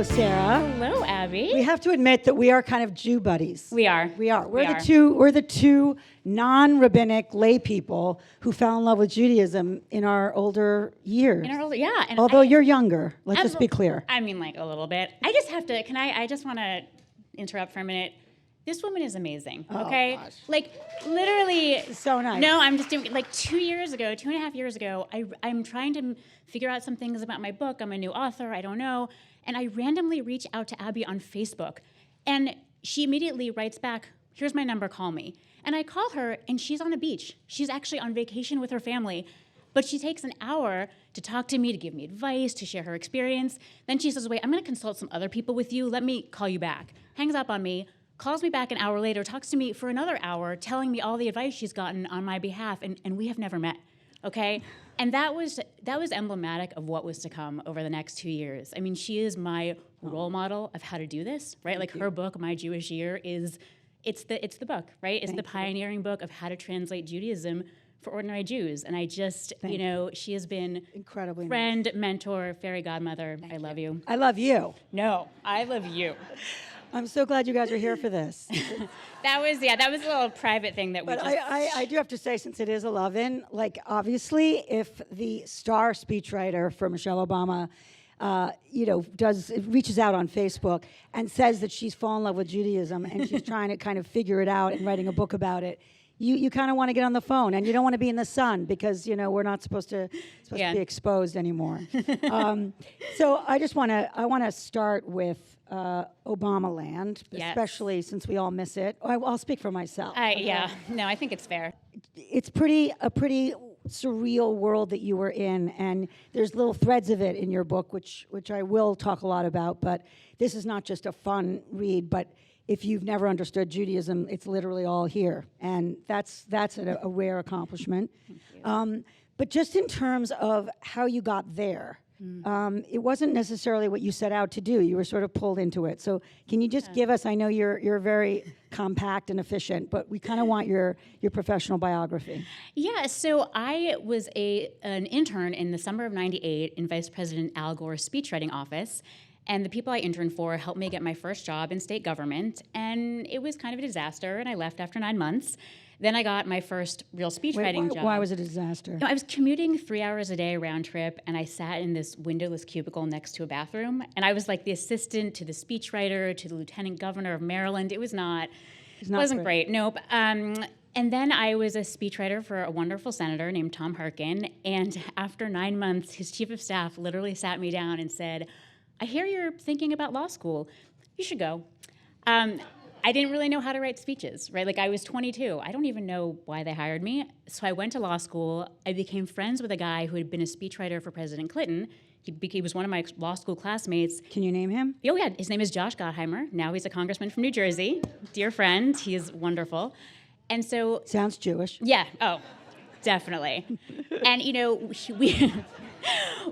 Hello, Sarah. Hello, Abby. We have to admit that we are kind of Jew buddies. We are. We're the two non-rabbinic lay people who fell in love with Judaism in our older years. Yeah. And although you're younger, let's just be clear. I mean, like a little bit. I just have to. I just want to interrupt for a minute. This woman is amazing. Okay, gosh. Like literally. So nice. No, I'm just doing like 2.5 years ago. I'm trying to figure out some things about my book. I'm a new author. I don't know, and I randomly reach out to Abby on Facebook, and she immediately writes back, "Here's my number. Call me." And I call her, and she's on a beach. She's actually on vacation with her family. But she takes an hour to talk to me, to give me advice, to share her experience. Then she says, wait, I'm going to consult some other people with you. Let me call you back. Hangs up on me, calls me back an hour later, talks to me for another hour, telling me all the advice she's gotten on my behalf, and we have never met, okay? And that was emblematic of what was to come over the next 2 years. I mean, she is my role model of how to do this, right? Like her book, My Jewish Year, it's the book, right? It's the pioneering book of how to translate Judaism for ordinary Jews. And I just, she has been incredibly friend, mentor, fairy godmother. I love you. I love you. No, I love you. I'm so glad you guys are here for this. That was a little private thing that we But just... I do have to say, since it is 11, like obviously if the star speechwriter for Michelle Obama reaches out on Facebook and says that she's fallen in love with Judaism and she's trying to kind of figure it out and writing a book about it, you kind of want to get on the phone, and you don't want to be in the sun because we're not supposed to be exposed anymore. So I want to start with Obama land, especially since we all miss it. I'll speak for myself. No, I think it's fair. It's a pretty surreal world that you were in, and there's little threads of it in your book, which I will talk a lot about. But this is not just a fun read, but if you've never understood Judaism, it's literally all here, and that's a rare accomplishment. But just in terms of how you got there, it wasn't necessarily what you set out to do. You were sort of pulled into it. So can you just give us? I know you're very compact and efficient, but we kind of want your professional biography. Yeah. So I was an intern in the summer of '98 in Vice President Al Gore's speechwriting office. And the people I interned for helped me get my first job in state government, and it was kind of a disaster, and I left after 9 months. Then I got my first real speechwriting job. Why was it a disaster? I was commuting 3 hours a day round trip, and I sat in this windowless cubicle next to a bathroom, and I was like the assistant to the speechwriter, to the lieutenant governor of Maryland. It wasn't great. Nope. And then I was a speechwriter for a wonderful senator named Tom Harkin, and after 9 months, his chief of staff literally sat me down and said, I hear you're thinking about law school. You should go. I didn't really know how to write speeches, right? Like I was 22. I don't even know why they hired me. So I went to law school. I became friends with a guy who had been a speechwriter for President Clinton. He was one of my law school classmates. Can you name him? Oh, yeah. His name is Josh Gottheimer. Now he's a congressman from New Jersey. Dear friend. He is wonderful. And so... Sounds Jewish. Yeah. Oh, definitely. And,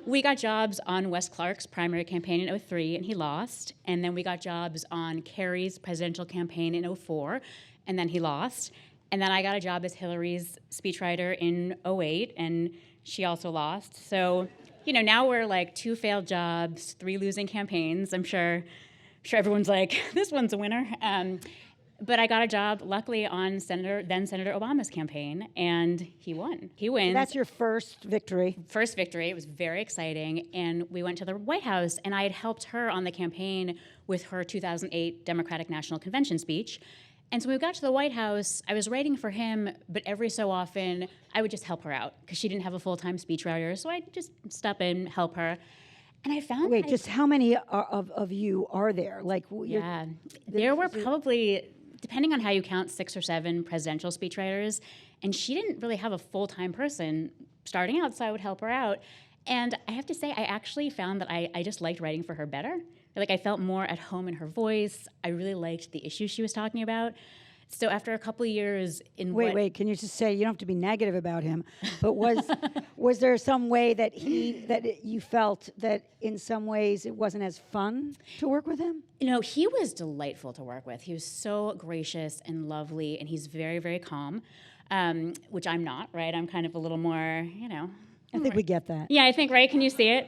we got jobs on Wes Clark's primary campaign in '03, and he lost. And then we got jobs on Kerry's presidential campaign in '04, and then he lost. And then I got a job as Hillary's speechwriter in '08, and she also lost. So, now we're like 2 failed jobs, 3 losing campaigns. I'm sure everyone's like, this one's a winner. But I got a job, luckily, on then Senator Obama's campaign, and he won. He wins. So that's your first victory. First victory. It was very exciting. And we went to the White House, and I had helped her on the campaign with her 2008 Democratic National Convention speech. And so when we got to the White House, I was writing for him, but every so often, I would just help her out, because she didn't have a full-time speechwriter, so I'd just step in, help her. And I found... Wait, just how many of you are there? There were probably... depending on how you count, 6 or 7 presidential speechwriters, and she didn't really have a full-time person starting out, so I would help her out. And I have to say, I actually found that I just liked writing for her better. Like, I felt more at home in her voice. I really liked the issues she was talking about. So after a couple of years in Wait, can you just say, you don't have to be negative about him, but was there some way that you felt that in some ways it wasn't as fun to work with him? He was delightful to work with. He was so gracious and lovely, and he's very, very calm, which I'm not, right? I'm kind of a little more, I think we get that. Yeah, I think, right? Can you see it?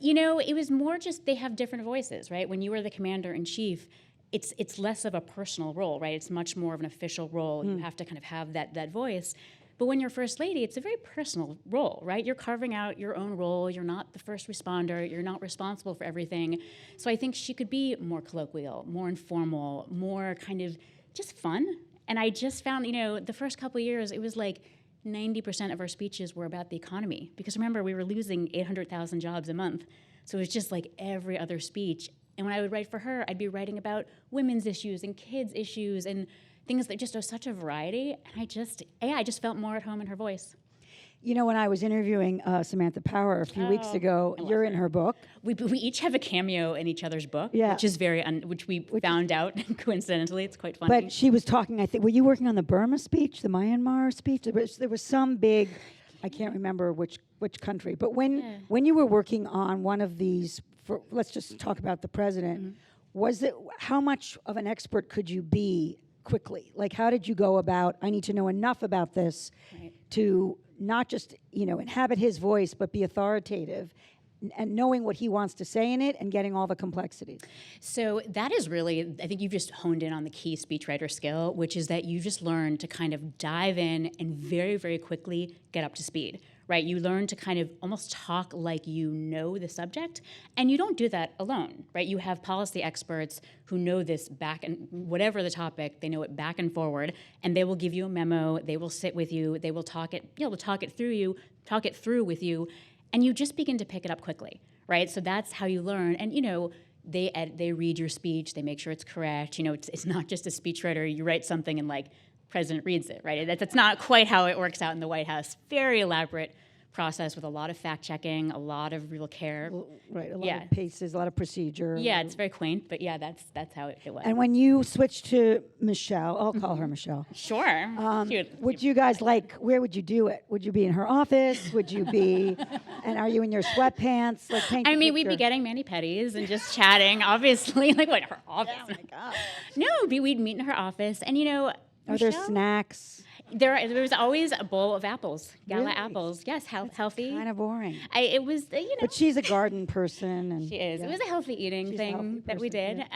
It was more just they have different voices, right? When you were the commander-in-chief, it's less of a personal role, right? It's much more of an official role. You have to kind of have that voice. But when you're first lady, it's a very personal role, right? You're carving out your own role. You're not the first responder. You're not responsible for everything. So I think she could be more colloquial, more informal, more kind of just fun. And I just found, the first couple of years, it was like 90% of our speeches were about the economy. Because remember, we were losing 800,000 jobs a month. So it was just like every other speech. And when I would write for her, I'd be writing about women's issues and kids' issues and things that just are such a variety. And I just felt more at home in her voice. When I was interviewing Samantha Power a few weeks ago, you're in her book. We each have a cameo in each other's book, Yeah. which is which we found out coincidentally. It's quite funny. But she was talking, I think, were you working on the Burma speech, the Myanmar speech? There was some big, I can't remember which country. But when you were working on one of these, let's just talk about the president, how much of an expert could you be quickly? Like, how did you go about, I need to know enough about this to not just, inhabit his voice, but be authoritative and knowing what he wants to say in it and getting all the complexities? So that is really, I think you've just honed in on the key speechwriter skill, which is that you just learn to kind of dive in and very, very quickly get up to speed. Right, you learn to kind of almost talk like you know the subject, and you don't do that alone, right? You have policy experts who know this back and whatever the topic, they know it back and forward, and they will give you a memo. They will sit with you. They will talk it through with you, and you just begin to pick it up quickly, right? So that's how you learn, and they read your speech. They make sure it's correct. It's not just a speechwriter. You write something and president reads it, right? That's not quite how it works out in the White House. Very elaborate process with a lot of fact-checking, a lot of real care. Right, a lot of paces, a lot of procedure. Yeah, it's very quaint, but that's how it was. And when you switched to Michelle, I'll call her Michelle. Sure. Would you guys where would you do it? Would you be in her office? Would you be, and are you in your sweatpants? We'd be getting mani-pedis and just chatting, obviously. Her office? Oh my God. No, we'd meet in her office, and Are there snacks? There was always a bowl of apples, gala Really? apples. Yes, healthy. Kind of boring. It was, But she's a garden person, and she is. yeah. It was a healthy eating She's a thing healthy that we person, did.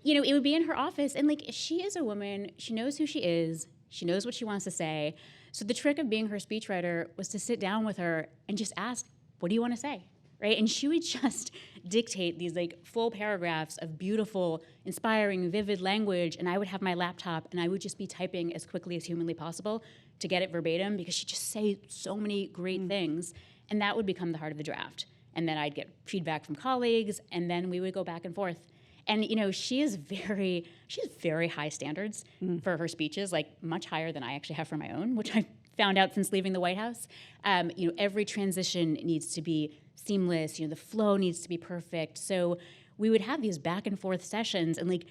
yeah. It would be in her office, and she is a woman. She knows who she is. She knows what she wants to say. So the trick of being her speechwriter was to sit down with her and just ask, "What do you want to say?" Right? And she would just dictate these full paragraphs of beautiful, inspiring, vivid language, and I would have my laptop and I would just be typing as quickly as humanly possible to get it verbatim because she'd just say so many great things, and that would become the heart of the draft. And then I'd get feedback from colleagues, and then we would go back and forth. And she has very high standards for her speeches, much higher than I actually have for my own, which I found out since leaving the White House. Every transition needs to be seamless. The flow needs to be perfect. So we would have these back and forth sessions, and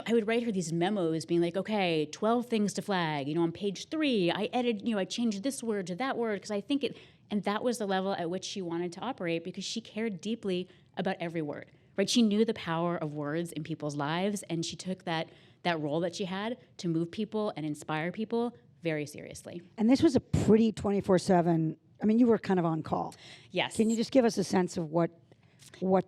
I would write her these memos being okay, 12 things to flag. On page 3, I I changed this word to that word because I think it, and that was the level at which she wanted to operate because she cared deeply about every word, right? She knew the power of words in people's lives, and she took that role that she had to move people and inspire people very seriously. And this was a pretty 24/7. You were kind of on call. Yes. Can you just give us a sense of what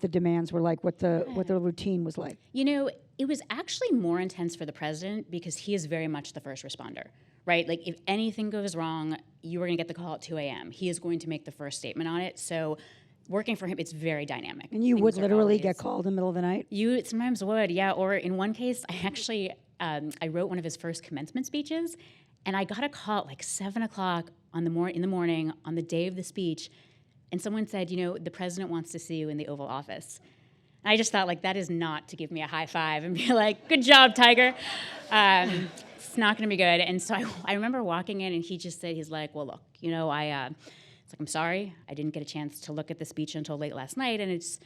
the demands were like, what the routine was like? It was actually more intense for the president because he is very much the first responder, right? If anything goes wrong, you are going to get the call at 2 a.m. He is going to make the first statement on it. So working for him, it's very dynamic. And you would Things are literally always- get called in the middle of the night? You sometimes would, yeah. Or in one case, I actually, I wrote one of his first commencement speeches, and I got a call at 7 o'clock in the morning on the day of the speech, and someone said, the president wants to see you in the Oval Office. And I just thought, that is not to give me a high five and be good job, Tiger. It's not going to be good. And so I remember walking in, and he just said, he's well, look, I'm sorry, I didn't get a chance to look at the speech until late last night, and it's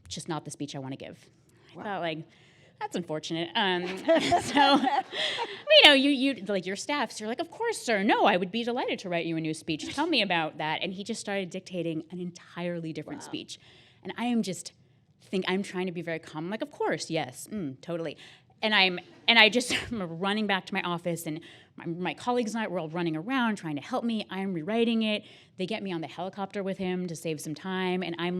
just not the speech I want to give. Wow. I thought, that's unfortunate. So, you your staff, so you're of course, sir. No, I would be delighted to write you a new speech. Tell me about that. And he just started dictating an entirely different speech. And I'm trying to be very calm. I'm of course, yes, totally. And I'm running back to my office, and my colleagues and I were all running around trying to help me. I'm rewriting it. They get me on the helicopter with him to save some time, and I'm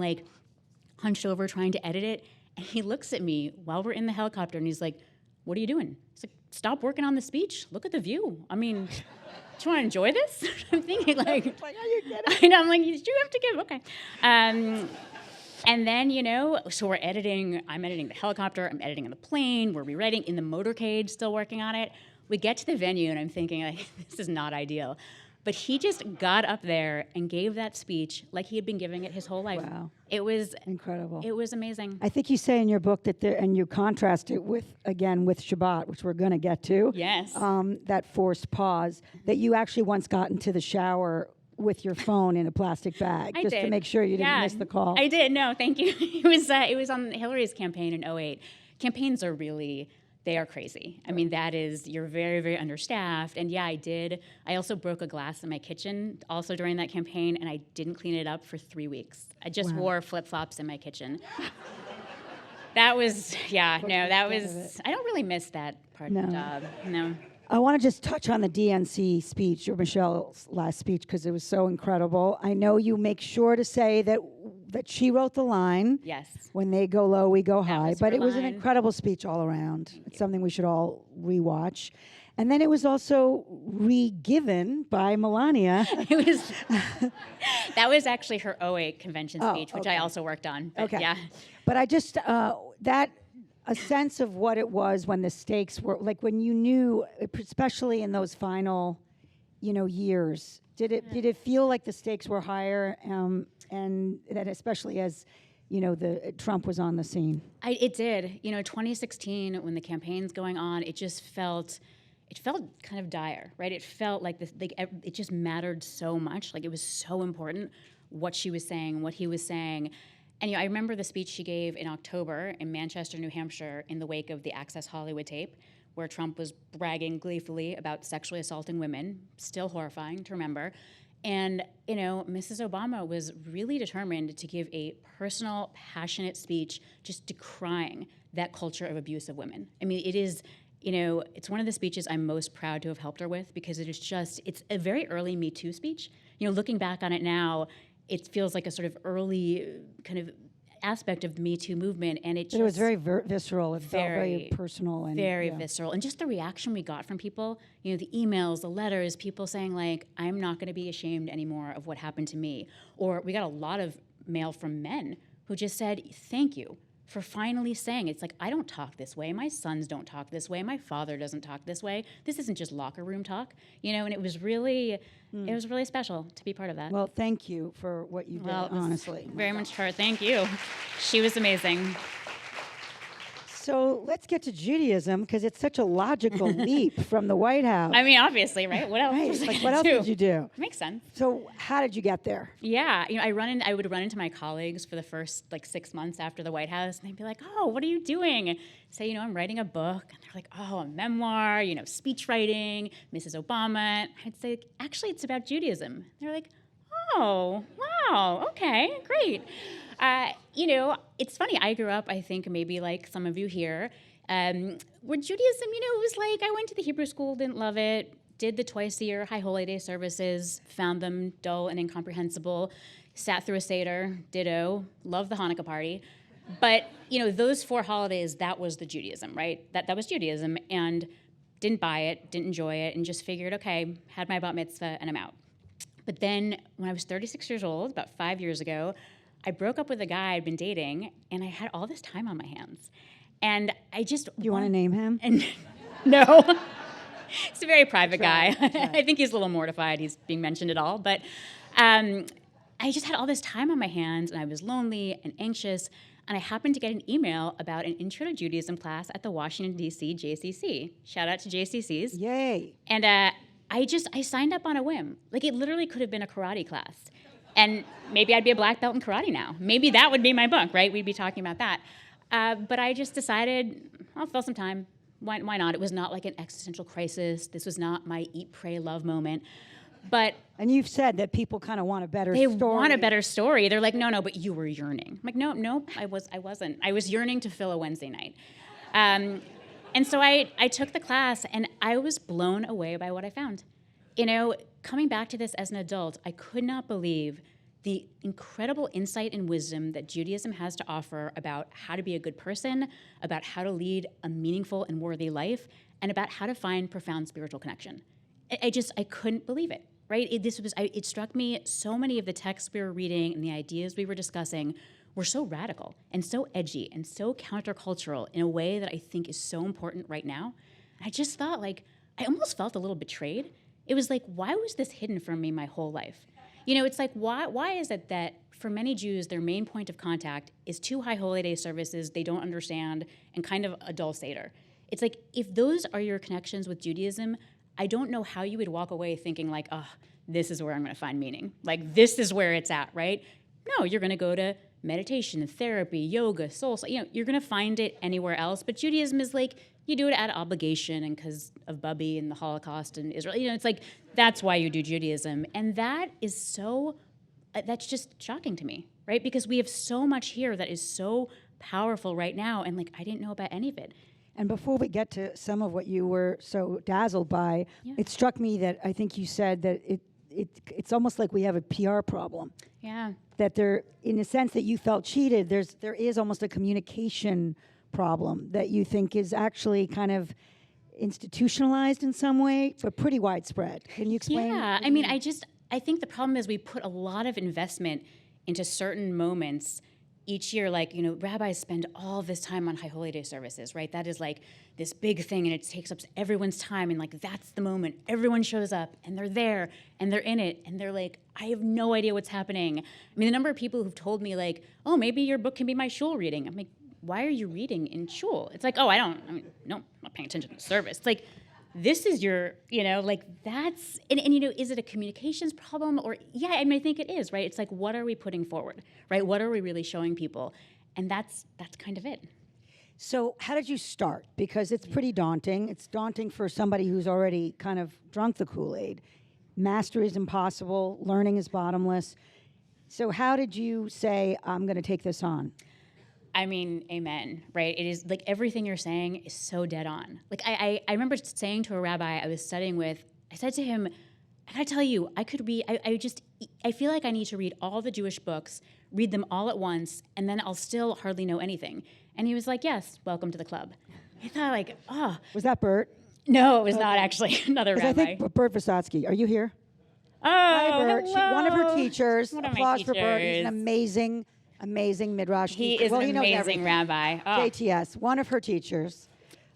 hunched over trying to edit it. And he looks at me while we're in the helicopter and he's like, what are you doing? He's like, stop working on the speech. Look at the view. I mean, do you want to enjoy this? I'm thinking like, Are you kidding? I know, I'm like, you have to give, okay. And then, so we're editing, I'm editing the helicopter, I'm editing on the plane, we're rewriting in the motorcade, still working on it. We get to the venue and I'm thinking, like, this is not ideal. But he just got up there and gave that speech like he had been giving it his whole life. Wow. It was incredible. It was amazing. I think you say in your book that and you contrast it with Shabbat, which we're going to get to. Yes. That forced pause, that you actually once got into the shower with your phone in a plastic bag I just did. to make sure you didn't miss the call. I did. No, thank you. It was on Hillary's campaign in 2008. Campaigns are really, they are crazy. I mean, you're very, very understaffed. And yeah, I did. I also broke a glass in my kitchen also during that campaign, and I didn't clean it up for 3 weeks. I just wore flip-flops in my kitchen. I don't really miss that part of the job. No. I want to just touch on the DNC speech, or Michelle's last speech, because it was so incredible. I know you make sure to say that she wrote the line. Yes. When they go low, we go high. was But her it was an line. incredible speech all around. It's something we should all rewatch. And then it was also re-given by Melania. That was actually her 2008 convention speech, which okay. I also worked on. But Okay. yeah. But I just, a sense of what it was when the stakes were, like when you knew, especially in those final, years, did it feel like the stakes were higher, and that especially as, Trump was on the scene? It did. 2016, when the campaign's going on, it felt kind of dire, right? It felt like it just mattered so much. Like it was so important what she was saying, what he was saying. And I remember the speech she gave in October in Manchester, New Hampshire, in the wake of the Access Hollywood tape, where Trump was bragging gleefully about sexually assaulting women. Still horrifying to remember. And, Mrs. Obama was really determined to give a personal, passionate speech just decrying that culture of abuse of women. I mean, it is, it's one of the speeches I'm most proud to have helped her with, because it's a very early Me Too speech. Looking back on it now, it feels like a sort of early kind of aspect of the Me Too movement, and it was very visceral. It felt very personal and very visceral. And just the reaction we got from people, the emails, the letters, people saying like, "I'm not going to be ashamed anymore of what happened to me," or we got a lot of mail from men who just said, "Thank you for finally saying it." It's like, I don't talk this way. My sons don't talk this way. My father doesn't talk this way. This isn't just locker room talk, and it was really special to be part of that. Well, thank you for what you did, honestly. Very much her. Thank you. She was amazing. So let's get to Judaism, because it's such a logical leap from the White House. I mean, obviously, right? What else? Right. was I Like, gonna what else do? did you do? Makes sense. So how did you get there? Yeah, I would run into my colleagues for the first 6 months after the White House, and they'd be like, "Oh, what are you doing?" Say, "I'm writing a book," and they're like, "Oh, a memoir, speech writing, Mrs. Obama." I'd say, "Actually, it's about Judaism." They're like, "Oh, wow, okay, great." It's funny. I grew up, I think, maybe like some of you here, where Judaism, it was like I went to the Hebrew school, didn't love it. Did the twice-a-year High Holy Day services, found them dull and incomprehensible, sat through a Seder, ditto, loved the Hanukkah party. But, those 4 holidays, that was the Judaism, right? That was Judaism, and didn't buy it, didn't enjoy it, and just figured, okay, had my bat mitzvah, and I'm out. But then, when I was 36 years old, about 5 years ago, I broke up with a guy I'd been dating, and I had all this time on my hands. And I just... Do you want to name him? And no. He's a very private guy. Right. I think he's a little mortified he's being mentioned at all. But I just had all this time on my hands, and I was lonely and anxious. And I happened to get an email about an Intro to Judaism class at the Washington, D.C. JCC. Shout out to JCCs. Yay. And I signed up on a whim. Like, it literally could have been a karate class. And maybe I'd be a black belt in karate now. Maybe that would be my book, right? We'd be talking about that. But I just decided, I'll fill some time. Why not? It was not like an existential crisis. This was not my eat, pray, love moment. And you've said that people kind of want a better they story. They want a better story. They're like, no, but you were yearning. I'm like, no, I wasn't. I was yearning to fill a Wednesday night. And so I took the class, and I was blown away by what I found. Coming back to this as an adult, I could not believe the incredible insight and wisdom that Judaism has to offer about how to be a good person, about how to lead a meaningful and worthy life, and about how to find profound spiritual connection. I couldn't believe it, right? It struck me, so many of the texts we were reading and the ideas we were discussing were so radical and so edgy and so countercultural in a way that I think is so important right now. And I just thought, like, I almost felt a little betrayed. It was like, why was this hidden from me my whole life? You know, it's like, why is it that for many Jews, their main point of contact is 2 high holy day services they don't understand and kind of a dull Seder? It's like, if those are your connections with Judaism, I don't know how you would walk away thinking like, oh, this is where I'm going to find meaning. Like, this is where it's at, right? No, you're going to go to meditation, therapy, yoga, soul, you know, you're going to find it anywhere else. But Judaism is like, you do it out of obligation and because of Bubby and the Holocaust and Israel. You know, it's like, that's why you do Judaism. And that is so, that's just shocking to me, right? Because we have so much here that is so powerful right now. And like, I didn't know about any of it. And before we get to some of what you were so dazzled by, it struck me that I think you said that it's almost like we have a PR problem. Yeah. That there, in a sense that you felt cheated, there is almost a communication problem that you think is actually kind of institutionalized in some way, but pretty widespread. Can you explain? Yeah, I mean, I think the problem is we put a lot of investment into certain moments each year. Like, you know, rabbis spend all this time on High Holy Day services, right? That is like this big thing, and it takes up everyone's time, and like that's the moment. Everyone shows up, and they're there, and they're in it, and they're like, I have no idea what's happening. I mean, the number of people who've told me like, oh, maybe your book can be my shul reading. I'm like, why are you reading in shul? It's like, oh, no, I'm not paying attention to the service. It's like, this is your, you know, like that's, and you know, is it a communications problem? Or, yeah, I mean, I think it is, right? It's like, what are we putting forward, right? What are we really showing people? And that's kind of it. So how did you start? Because it's pretty daunting. It's daunting for somebody who's already kind of drunk the Kool-Aid. Mastery is impossible. Learning is bottomless. So how did you say, I'm going to take this on? I mean, amen, right? It is like everything you're saying is so dead on. Like I remember saying to a rabbi I was studying with, I said to him, I gotta tell you, I could read, I feel like I need to read all the Jewish books, read them all at once, and then I'll still hardly know anything. And he was like, yes, welcome to the club. I thought like, oh. Was that Bert? No, it was not actually another rabbi. I think Bert Visotsky. Are you here? Oh, hi, Bert. hello. One of her teachers. One of my Applause for Bert. He's an teachers. amazing Midrash He teacher. is Well, an he knows amazing everything. rabbi. Oh. JTS, one of her teachers.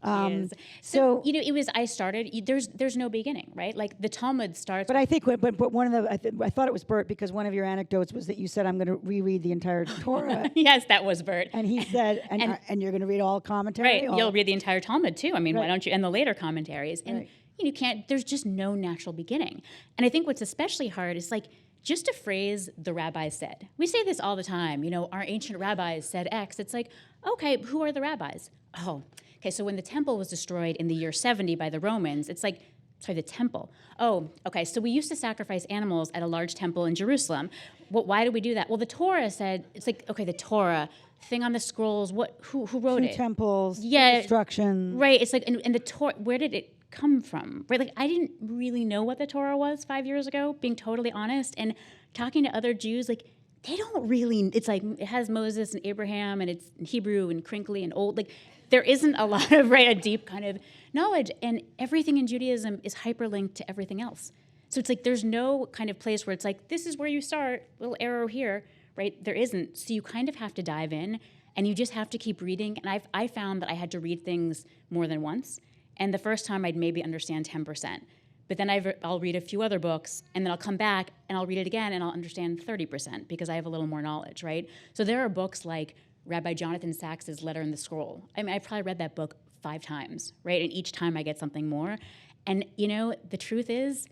So you know, I started. There's no beginning, right? Like the Talmud starts. But I think, but one of the, I thought it was Bert because one of your anecdotes was that you said, I'm going to reread the entire Torah. Yes, that was Bert. And he said, and you're going to read all commentary? Right, you'll read the entire Talmud too. I mean, Right. why don't you? And the later commentaries. And you can't, there's just no natural beginning. And I think what's especially hard is like, just a phrase the rabbis said. We say this all the time, you know, our ancient rabbis said X. It's like, okay, who are the rabbis? Oh, okay, so when the temple was destroyed in the year 70 by the Romans, it's like, sorry, the temple. Oh, okay, so we used to sacrifice animals at a large temple in Jerusalem. Why did we do that? Well, the Torah said, it's like, okay, the Torah, thing on the scrolls, who wrote it? Two temples, Yeah. destruction. Right, it's like, and the Torah, where did it come from? Right, like I didn't really know what the Torah was 5 years ago, being totally honest, and talking to other Jews, like they don't really, it's like it has Moses and Abraham and it's in Hebrew and crinkly and old, like there isn't a lot of, right, a deep kind of knowledge, and everything in Judaism is hyperlinked to everything else. So it's like there's no kind of place where it's like, this is where you start, little arrow here, right? There isn't. So you kind of have to dive in and you just have to keep reading. And I found that I had to read things more than once. And the first time I'd maybe understand 10%. But then I'll read a few other books, and then I'll come back, and I'll read it again, and I'll understand 30% because I have a little more knowledge, right? So there are books like Rabbi Jonathan Sachs's Letter in the Scroll. I mean, I've probably read that book 5 times, right? And each time I get something more. And, you know, the truth is,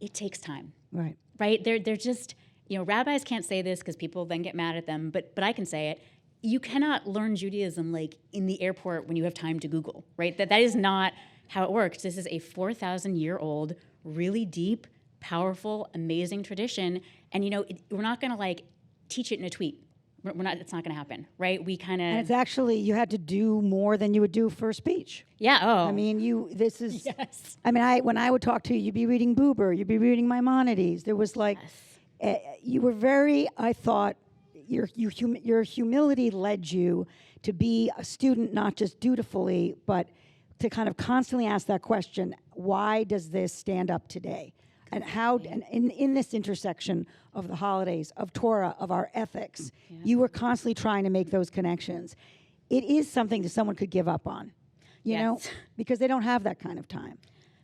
it takes time. Right. Right? They're just, you know, rabbis can't say this because people then get mad at them, but I can say it. You cannot learn Judaism like in the airport when you have time to Google, right? That is not how it works. This is a 4,000-year-old, really deep, powerful, amazing tradition. And, you know, we're not going to like teach it in a tweet. We're not. It's not going to happen, right? We kind of. And it's actually, you had to do more than you would do for a speech. Yeah. Oh. I mean, this is. Yes. I mean, when I would talk to you, you'd be reading Buber, you'd be reading Maimonides. There was like, you were very, I thought, your humility led you to be a student, not just dutifully, but to kind of constantly ask that question, why does this stand up today? And how, and in this intersection of the holidays, of Torah, of our ethics, you were constantly trying to make those connections. It is something that someone could give up on, you know, because they don't have that kind of time.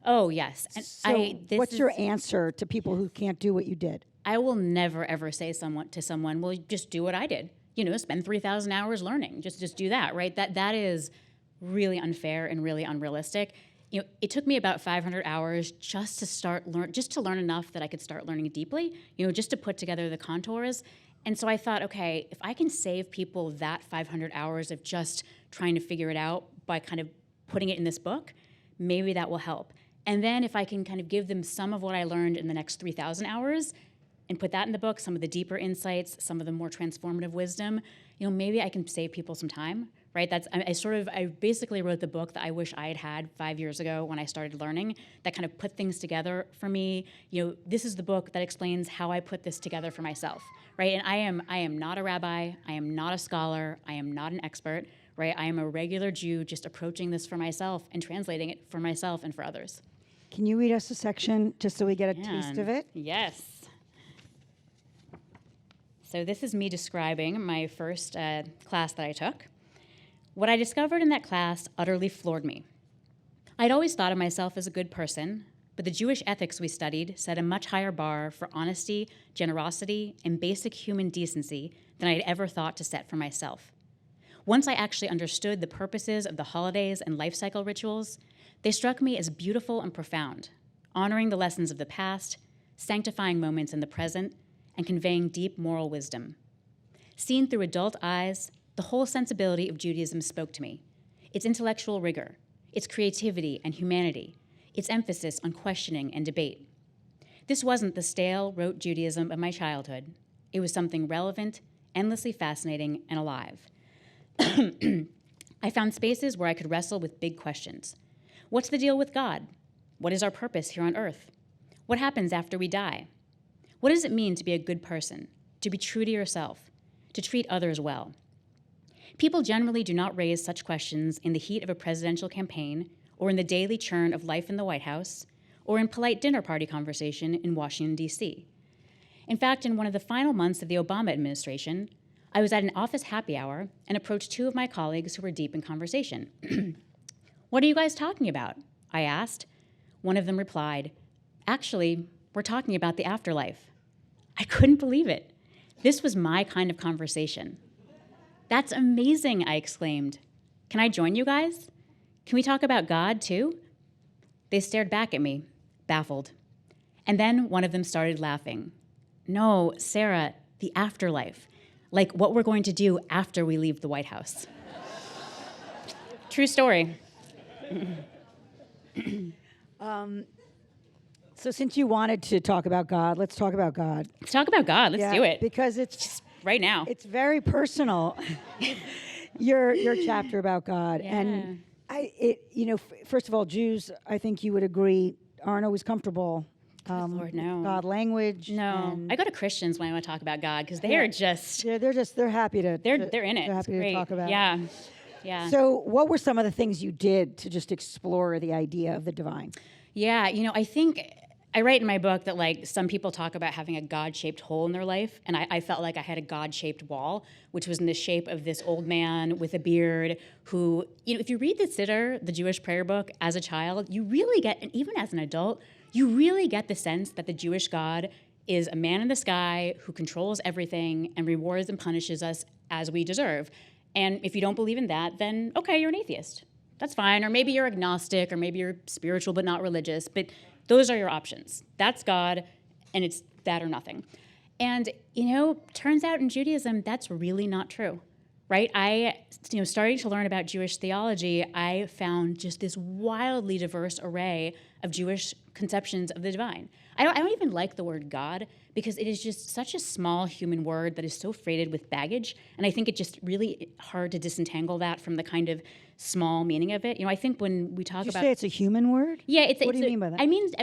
Oh, yes. And So what's your answer to people who can't do what you did? I will never, ever say to someone, well, just do what I did. You know, spend 3,000 hours learning. Just do that, right? That is really unfair and really unrealistic. You know, it took me about 500 hours just to learn enough that I could start learning deeply, you know, just to put together the contours. And so I thought, okay, if I can save people that 500 hours of just trying to figure it out by kind of putting it in this book, maybe that will help. And then if I can kind of give them some of what I learned in the next 3,000 hours and put that in the book, some of the deeper insights, some of the more transformative wisdom, you know, maybe I can save people some time. Right? I basically wrote the book that I wish I had 5 years ago when I started learning, that kind of put things together for me. You know, this is the book that explains how I put this together for myself, right? And I am not a rabbi, I am not a scholar, I am not an expert, right? I am a regular Jew just approaching this for myself and translating it for myself and for others. Can you read us a section just so we get a taste of it? Yes. So this is me describing my first class that I took. What I discovered in that class utterly floored me. I'd always thought of myself as a good person, but the Jewish ethics we studied set a much higher bar for honesty, generosity, and basic human decency than I'd ever thought to set for myself. Once I actually understood the purposes of the holidays and life cycle rituals, they struck me as beautiful and profound, honoring the lessons of the past, sanctifying moments in the present, and conveying deep moral wisdom. Seen through adult eyes, the whole sensibility of Judaism spoke to me. Its intellectual rigor, its creativity and humanity, its emphasis on questioning and debate. This wasn't the stale, rote Judaism of my childhood. It was something relevant, endlessly fascinating, and alive. I found spaces where I could wrestle with big questions. What's the deal with God? What is our purpose here on earth? What happens after we die? What does it mean to be a good person, to be true to yourself, to treat others well? People generally do not raise such questions in the heat of a presidential campaign, or in the daily churn of life in the White House, or in polite dinner party conversation in Washington, D.C. In fact, in one of the final months of the Obama administration, I was at an office happy hour and approached two of my colleagues who were deep in conversation. "What are you guys talking about?" I asked. One of them replied, "Actually, we're talking about the afterlife." I couldn't believe it. This was my kind of conversation. "That's amazing," I exclaimed. "Can I join you guys? Can we talk about God, too?" They stared back at me, baffled. And then one of them started laughing. "No, Sarah, the afterlife. Like what we're going to do after we leave the White House." True story. So since you wanted to talk about God, let's talk about God. Let's talk about God. Let's do it. Because it's just right now. It's very personal. your chapter about God. Yeah. And first of all, Jews, I think you would agree, aren't always comfortable. Lord, no. God language. No. I go to Christians when I want to talk about God because they are just they're happy to they're in it. They're happy It's to great. talk about it. Yeah. Yeah. So what were some of the things you did to just explore the idea of the divine? Yeah, I think I write in my book that like some people talk about having a God-shaped hole in their life, and I felt like I had a God-shaped wall, which was in the shape of this old man with a beard who, if you read the Siddur, the Jewish prayer book, as a child, you really get, and even as an adult, you really get the sense that the Jewish God is a man in the sky who controls everything and rewards and punishes us as we deserve. And if you don't believe in that, then okay, you're an atheist. That's fine. Or maybe you're agnostic, or maybe you're spiritual but not religious. But those are your options. That's God, and it's that or nothing. And, turns out in Judaism, that's really not true, right? Starting to learn about Jewish theology, I found just this wildly diverse array of Jewish conceptions of the divine. I don't even like the word God because it is just such a small human word that is so freighted with baggage. And I think it's just really hard to disentangle that from the kind of small meaning of it. I think when we talk Did you about... say it's a human word? Yeah, What do you mean by that?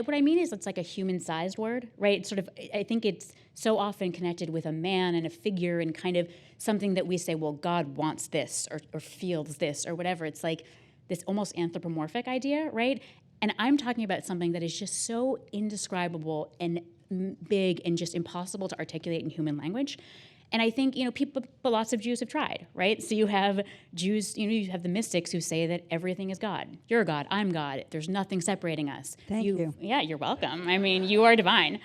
What I mean is it's like a human-sized word, right? It's sort of, I think it's so often connected with a man and a figure and kind of something that we say, well, God wants this or feels this or whatever. It's like this almost anthropomorphic idea, right? And I'm talking about something that is just so indescribable and big and just impossible to articulate in human language. And I think, but lots of Jews have tried, right? So you have Jews, you have the mystics who say that everything is God. You're God, I'm God. There's nothing separating us. Thank you. Yeah, you're welcome. I mean, you are divine.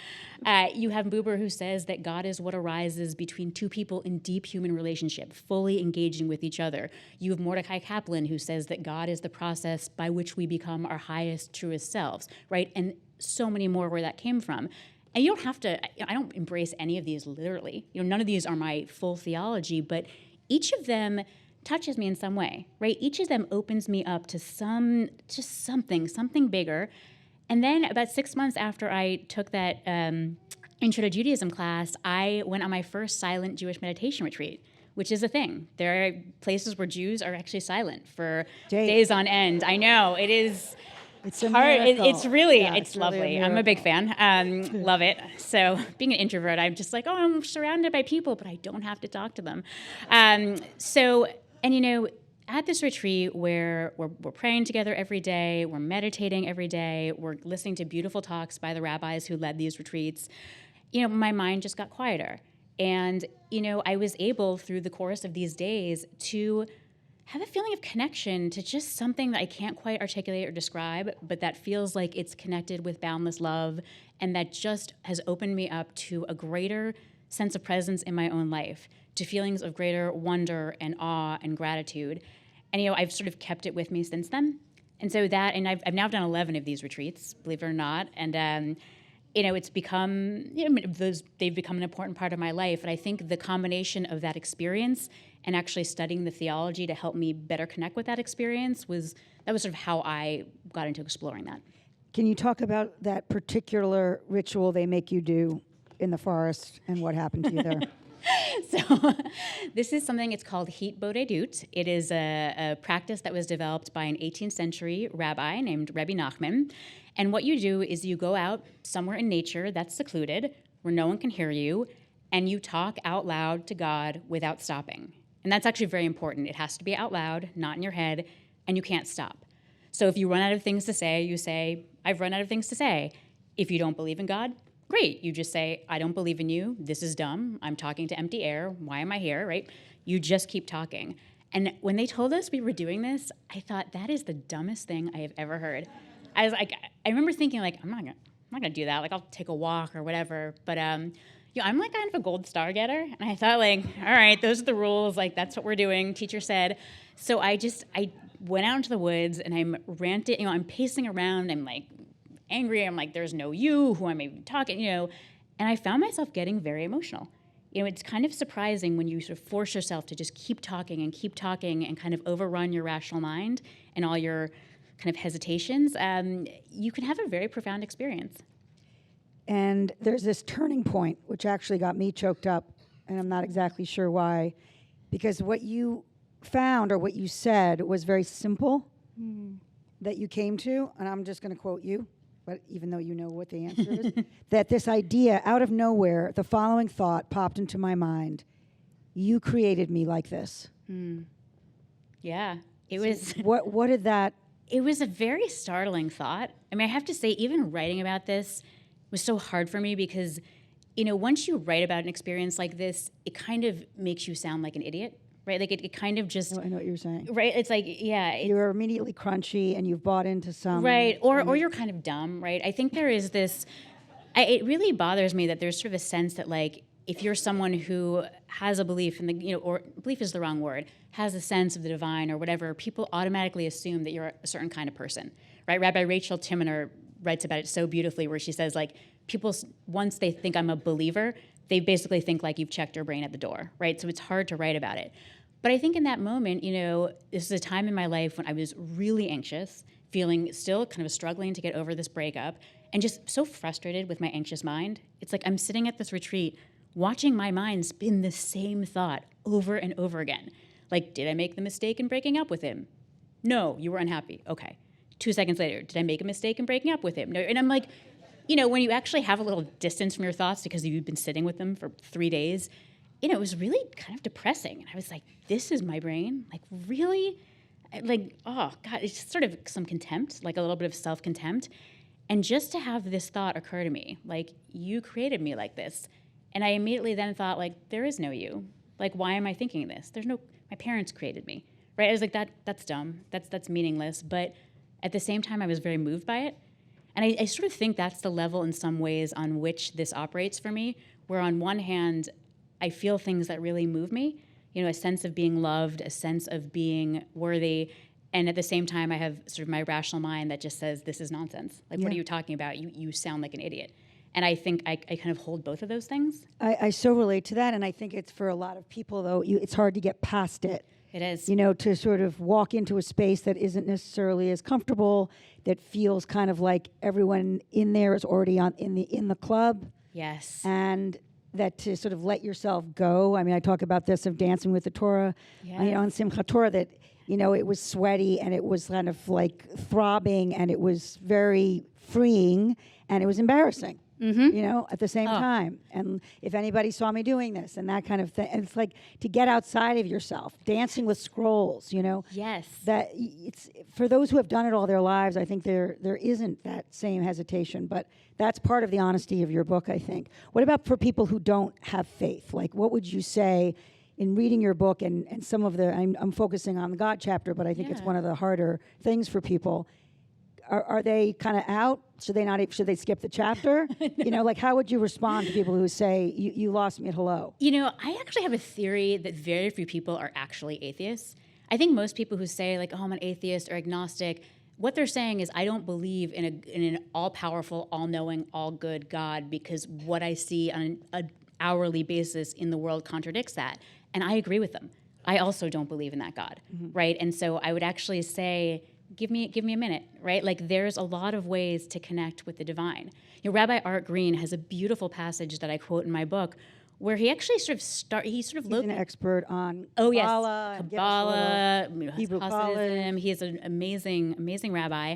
You have Buber who says that God is what arises between two people in deep human relationship, fully engaging with each other. You have Mordecai Kaplan who says that God is the process by which we become our highest, truest selves, right? And so many more where that came from. And you don't have to, I don't embrace any of these literally. None of these are my full theology, but each of them touches me in some way, right? Each of them opens me up to something bigger. And then about 6 months after I took that Intro to Judaism class, I went on my first silent Jewish meditation retreat, which is a thing. There are places where Jews are actually silent for days on end. I know, it is... It's a hard. miracle. It's really, Yeah, it's really lovely. a I'm a big miracle. fan. Love it. So being an introvert, I'm just like, I'm surrounded by people, but I don't have to talk to them. At this retreat where we're praying together every day, we're meditating every day, we're listening to beautiful talks by the rabbis who led these retreats, my mind just got quieter. And, I was able through the course of these days to have a feeling of connection to just something that I can't quite articulate or describe, but that feels like it's connected with boundless love, and that just has opened me up to a greater sense of presence in my own life, to feelings of greater wonder and awe and gratitude. And, I've sort of kept it with me since then. And so I've now done 11 of these retreats, believe it or not, and it's become, they've become an important part of my life. And I think the combination of that experience and actually studying the theology to help me better connect with that experience was sort of how I got into exploring that. Can you talk about that particular ritual they make you do in the forest and what happened to you there? So this is something, it's called Hit Bodedut. It is a practice that was developed by an 18th century rabbi named Rabbi Nachman. And what you do is you go out somewhere in nature that's secluded, where no one can hear you, and you talk out loud to God without stopping. And that's actually very important. It has to be out loud, not in your head, and you can't stop. So if you run out of things to say, you say, I've run out of things to say. If you don't believe in God, great. You just say, I don't believe in you. This is dumb. I'm talking to empty air. Why am I here, right? You just keep talking. And when they told us we were doing this, I thought, that is the dumbest thing I have ever heard. I was like, I remember thinking, like, I'm not gonna do that. Like, I'll take a walk or whatever. But I'm like kind of a gold star getter, and I thought, like, all right, those are the rules. Like, that's what we're doing. Teacher said. So I went out into the woods, and I'm ranting. I'm pacing around. I'm like angry. I'm like, there's no you. Who am I even talking? And I found myself getting very emotional. It's kind of surprising when you sort of force yourself to just keep talking and kind of overrun your rational mind and all your kind of hesitations. You can have a very profound experience. And there's this turning point, which actually got me choked up, and I'm not exactly sure why, because what you found or what you said was very simple that you came to, and I'm just going to quote you, but even though you know what the answer is, that this idea, out of nowhere, the following thought popped into my mind: you created me like this. Yeah, it was. What did that? It was a very startling thought. I mean, I have to say, even writing about this was so hard for me because, once you write about an experience like this, it kind of makes you sound like an idiot, right? Like it kind of just... I know what you're saying. Right? It's like, yeah. You're immediately crunchy and you've bought into some... Right, or you're kind of dumb, right? I think there is this... it really bothers me that there's sort of a sense that, like, if you're someone who has a belief in the, or belief is the wrong word, has a sense of the divine or whatever, people automatically assume that you're a certain kind of person, right? Rabbi Rachel Timmener writes about it so beautifully where she says, like, people, once they think I'm a believer, they basically think, like, you've checked your brain at the door, right? So it's hard to write about it. But I think in that moment, this is a time in my life when I was really anxious, feeling still kind of struggling to get over this breakup and just so frustrated with my anxious mind. It's like I'm sitting at this retreat watching my mind spin the same thought over and over again. Like, did I make the mistake in breaking up with him? No, you were unhappy. Okay. 2 seconds later, did I make a mistake in breaking up with him? No. And I'm like, when you actually have a little distance from your thoughts because you've been sitting with them for 3 days, it was really kind of depressing. And I was like, this is my brain? Like, really? Like, oh, God, it's just sort of some contempt, like a little bit of self-contempt. And just to have this thought occur to me, like, you created me like this. And I immediately then thought, like, there is no you. Like, why am I thinking this? My parents created me, right? I was like, that's dumb. That's meaningless. But at the same time, I was very moved by it. And I sort of think that's the level in some ways on which this operates for me, where on one hand, I feel things that really move me, a sense of being loved, a sense of being worthy. And at the same time, I have sort of my rational mind that just says, this is nonsense. Like, what are you talking about? You sound like an idiot. And I think I kind of hold both of those things. I so relate to that, and I think it's for a lot of people, though, it's hard to get past it. It is. To sort of walk into a space that isn't necessarily as comfortable, that feels kind of like everyone in there is already in the club. Yes. And that to sort of let yourself go. I mean, I talk about this of dancing with the Torah, on Simchat Torah, that, it was sweaty and it was kind of like throbbing and it was very freeing and it was embarrassing. At the same time. And if anybody saw me doing this and that kind of thing, and it's like to get outside of yourself, dancing with scrolls, Yes. That it's for those who have done it all their lives, I think there isn't that same hesitation, but that's part of the honesty of your book, I think. What about for people who don't have faith? Like, what would you say in reading your book and some of I'm focusing on the God chapter, but I think it's one of the harder things for people. Are they kind of out? Should they skip the chapter? Like, how would you respond to people who say, you lost me at hello? I actually have a theory that very few people are actually atheists. I think most people who say, like, oh, I'm an atheist or agnostic, what they're saying is, I don't believe in an all-powerful, all-knowing, all-good God because what I see on an hourly basis in the world contradicts that. And I agree with them. I also don't believe in that God, right? And so I would actually say, give me a minute, right? Like, there's a lot of ways to connect with the divine. Rabbi Art Green has a beautiful passage that I quote in my book where he actually he's an expert on Kabbalah, Hebrew Hasidism. He is an amazing rabbi.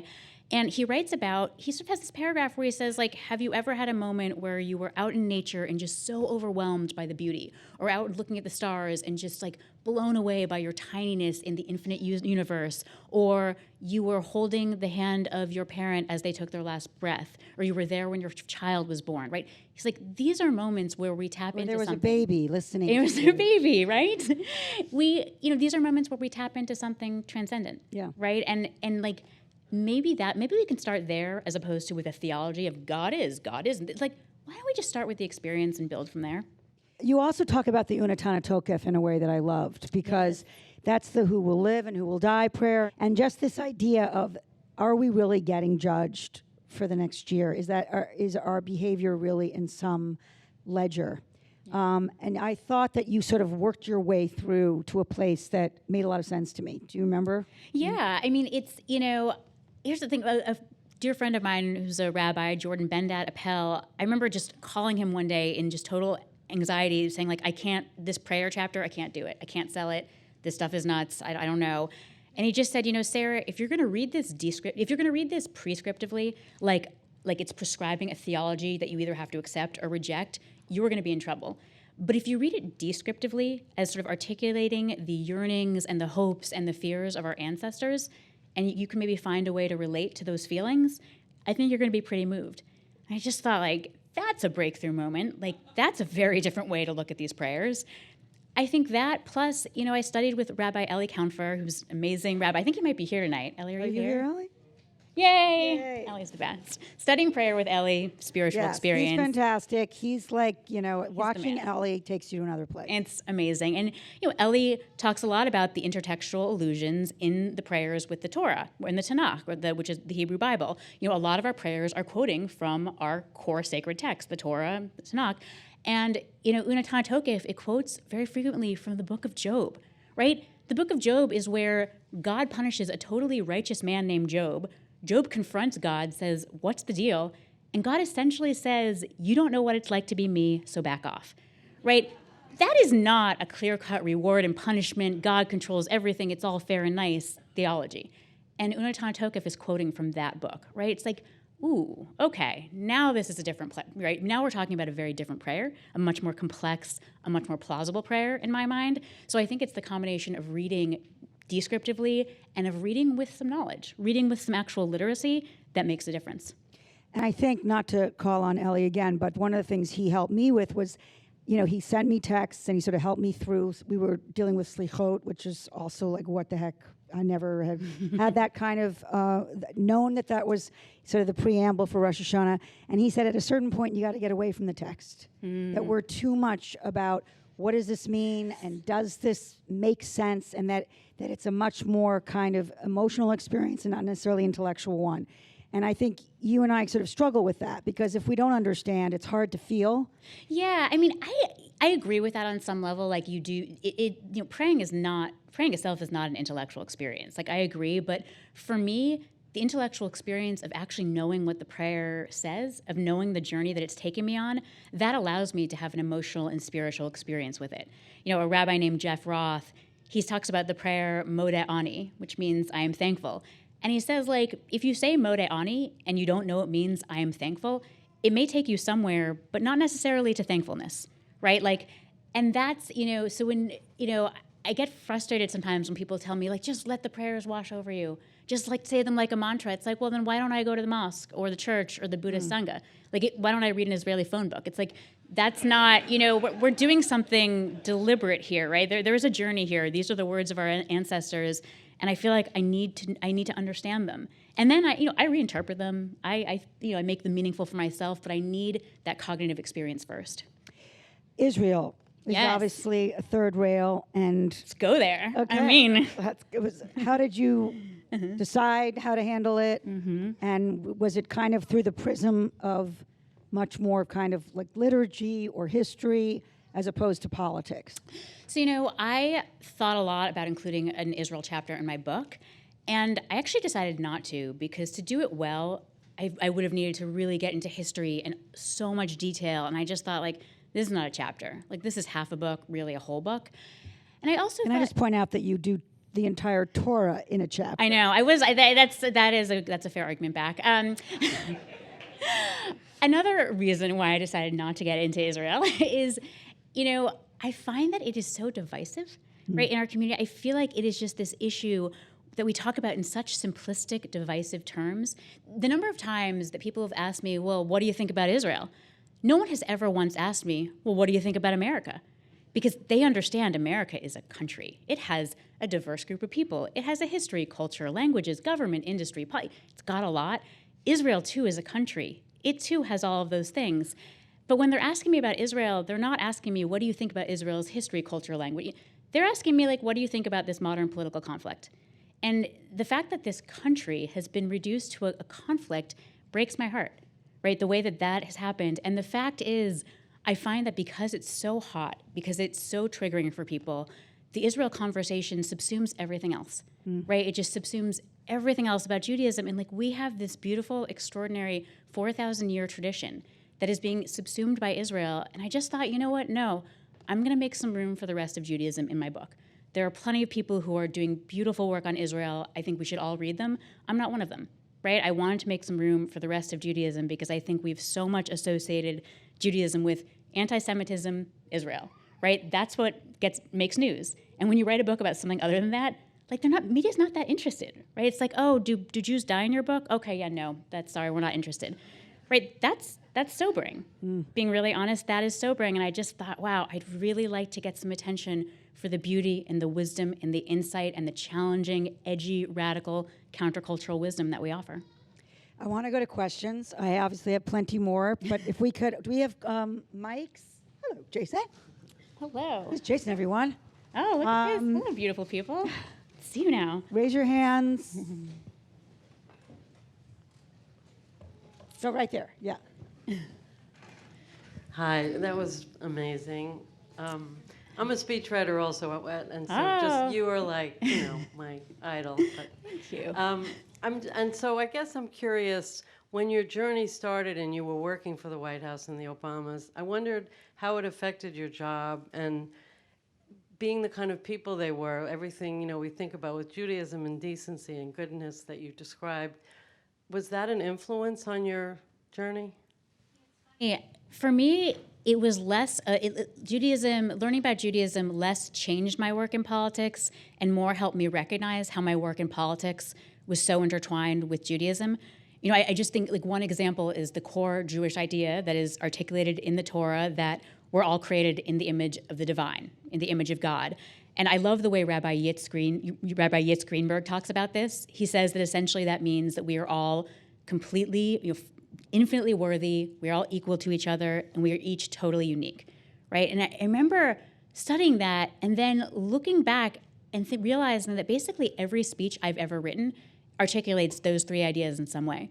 And he writes about, he sort of has this paragraph where he says, like, have you ever had a moment where you were out in nature and just so overwhelmed by the beauty, or out looking at the stars and just like blown away by your tininess in the infinite universe, or you were holding the hand of your parent as they took their last breath, or you were there when your child was born, right? He's like, these are moments where we tap into something. There was a baby listening. There was a baby, right? These are moments where we tap into something transcendent, right? And like, maybe we can start there as opposed to with a theology of God isn't. It's like, why don't we just start with the experience and build from there? You also talk about the Untitled Chapter in a way that I loved, because that's the who will live and who will die prayer. And just this idea of, are we really getting judged for the next year? Is our behavior really in some ledger? And I thought that you sort of worked your way through to a place that made a lot of sense to me. Do you remember? Yeah, I mean, it's, here's the thing. A dear friend of mine who's a rabbi, Jordan Bendat Appel, I remember just calling him one day in just total anxiety, saying, like, this prayer chapter, I can't do it. I can't sell it. This stuff is nuts. I don't know. And he just said, Sarah, if you're going to read this prescriptively, like it's prescribing a theology that you either have to accept or reject, you're going to be in trouble. But if you read it descriptively, as sort of articulating the yearnings and the hopes and the fears of our ancestors, and you can maybe find a way to relate to those feelings, I think you're going to be pretty moved. And I just thought, like, that's a breakthrough moment. Like, that's a very different way to look at these prayers. I think that, plus, I studied with Rabbi Eli Kaunfer, who's an amazing rabbi. I think he might be here tonight. Eli, are you here, Eli? Yay! Ellie's the best. Studying prayer with Ellie, spiritual experience. He's fantastic. He's like, watching Ellie takes you to another place. It's amazing. And, Ellie talks a lot about the intertextual allusions in the prayers with the Torah, or in the Tanakh, which is the Hebrew Bible. A lot of our prayers are quoting from our core sacred text, the Torah, the Tanakh. And, Untitled Chapter, it quotes very frequently from the book of Job, right? The book of Job is where God punishes a totally righteous man named Job Job confronts God, says, what's the deal? And God essentially says, you don't know what it's like to be me, so back off, right? That is not a clear-cut reward and punishment, God controls everything, it's all fair and nice theology. And Unatitled Chapter is quoting from that book, right? It's like, ooh, okay, now this is a different right? Now we're talking about a very different prayer, a much more complex, a much more plausible prayer in my mind. So I think it's the combination of reading descriptively and of reading with some knowledge, reading with some actual literacy that makes a difference. And I think, not to call on Ellie again, but one of the things he helped me with was, he sent me texts and he sort of helped me through. We were dealing with slichot, which is also like, what the heck? I never had had that kind of known that was sort of the preamble for Rosh Hashanah. And he said at a certain point, you got to get away from the text. That we're too much about what does this mean and does this make sense, and that it's a much more kind of emotional experience and not necessarily intellectual one. And I think you and I sort of struggle with that, because if we don't understand, it's hard to feel. Yeah, I mean, I agree with that on some level. Like you do, praying itself is not an intellectual experience. Like I agree, but for me, the intellectual experience of actually knowing what the prayer says, of knowing the journey that it's taken me on, that allows me to have an emotional and spiritual experience with it. A rabbi named Jeff Roth, he talks about the prayer Modeh Ani, which means I am thankful. And he says, like, if you say Modeh Ani and you don't know it means I am thankful, it may take you somewhere, but not necessarily to thankfulness, right? Like, and that's, so when, I get frustrated sometimes when people tell me, like, just let the prayers wash over you. Just, like, say them like a mantra. It's like, well, then why don't I go to the mosque or the church or the Buddhist Sangha? Like, why don't I read an Israeli phone book? It's like, that's not, we're doing something deliberate here, right? There is a journey here. These are the words of our ancestors. And I feel like I need to understand them, and then I reinterpret them. I make them meaningful for myself, but I need that cognitive experience first. Israel is obviously a third rail, and let's go there. Okay. I mean, how did you decide how to handle it, and was it kind of through the prism of much more kind of like liturgy or history as opposed to politics? So, I thought a lot about including an Israel chapter in my book, and I actually decided not to, because to do it well, I would have needed to really get into history and so much detail, and I just thought, like, this is not a chapter. Like, this is half a book, really a whole book. And I also I just point out that you do the entire Torah in a chapter. I know. That's a fair argument back. Another reason why I decided not to get into Israel is, I find that it is so divisive, right, in our community. I feel like it is just this issue that we talk about in such simplistic, divisive terms. The number of times that people have asked me, well, what do you think about Israel? No one has ever once asked me, well, what do you think about America? Because they understand America is a country. It has a diverse group of people. It has a history, culture, languages, government, industry. It's got a lot. Israel, too, is a country. It, too, has all of those things. But when they're asking me about Israel, they're not asking me, what do you think about Israel's history, culture, language? They're asking me, like, what do you think about this modern political conflict? And the fact that this country has been reduced to a conflict breaks my heart, right? The way that has happened. And the fact is, I find that because it's so hot, because it's so triggering for people, the Israel conversation subsumes everything else, right? It just subsumes everything else about Judaism. And, like, we have this beautiful, extraordinary 4,000-year tradition that is being subsumed by Israel. And I just thought, you know what? No, I'm going to make some room for the rest of Judaism in my book. There are plenty of people who are doing beautiful work on Israel. I think we should all read them. I'm not one of them, right? I wanted to make some room for the rest of Judaism because I think we've so much associated Judaism with anti-Semitism, Israel, right? That's what makes news. And when you write a book about something other than that, like, media's not that interested, right? It's like, oh, do Jews die in your book? Okay, yeah, no, sorry, we're not interested. Right, that's sobering. Being really honest, that is sobering. And I just thought, wow, I'd really like to get some attention for the beauty and the wisdom and the insight and the challenging, edgy, radical, countercultural wisdom that we offer. I want to go to questions. I obviously have plenty more, but if we could, do we have mics? Hello, Jason. Hello. This is Jason, everyone. Oh, look at this. Hello, beautiful people. See you now. Raise your hands. So right there, yeah. Hi, that was amazing. I'm a speechwriter also, and so just you are like, my idol. But, Thank you. And so I guess I'm curious, when your journey started and you were working for the White House and the Obamas, I wondered how it affected your job and being the kind of people they were, everything, we think about with Judaism and decency and goodness that you described. Was that an influence on your journey? Yeah, for me, it was less, Judaism, learning about Judaism less changed my work in politics and more helped me recognize how my work in politics was so intertwined with Judaism. I just think one example is the core Jewish idea that is articulated in the Torah that we're all created in the image of the divine, in the image of God. And I love the way Rabbi Yitz Greenberg talks about this. He says that essentially that means that we are all completely, infinitely worthy, we're all equal to each other, and we are each totally unique, right? And I remember studying that and then looking back and realizing that basically every speech I've ever written articulates those three ideas in some way.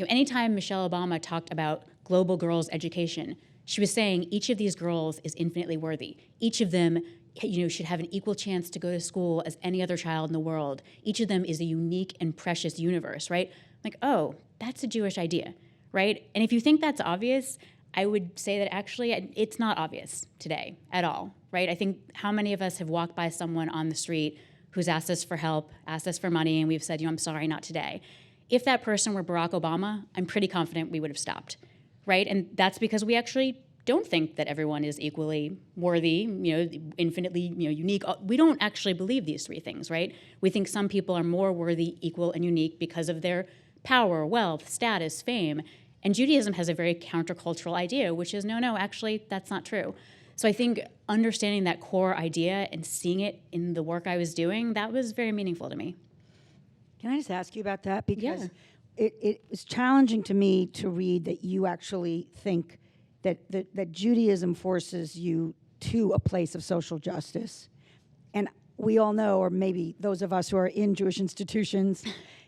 Anytime Michelle Obama talked about global girls' education, she was saying each of these girls is infinitely worthy. Each of them should have an equal chance to go to school as any other child in the world. Each of them is a unique and precious universe, right? Like, oh, that's a Jewish idea, right? And if you think that's obvious, I would say that actually it's not obvious today at all, right? I think how many of us have walked by someone on the street who's asked us for help, asked us for money, and we've said, I'm sorry, not today. If that person were Barack Obama, I'm pretty confident we would have stopped, right? And that's because we actually don't think that everyone is equally worthy, infinitely, unique. We don't actually believe these three things, right? We think some people are more worthy, equal, and unique because of their power, wealth, status, fame. And Judaism has a very countercultural idea, which is, no, actually, that's not true. So I think understanding that core idea and seeing it in the work I was doing, that was very meaningful to me. Can I just ask you about that? Because Yeah. it was challenging to me to read that you actually think that Judaism forces you to a place of social justice. And we all know, or maybe those of us who are in Jewish institutions,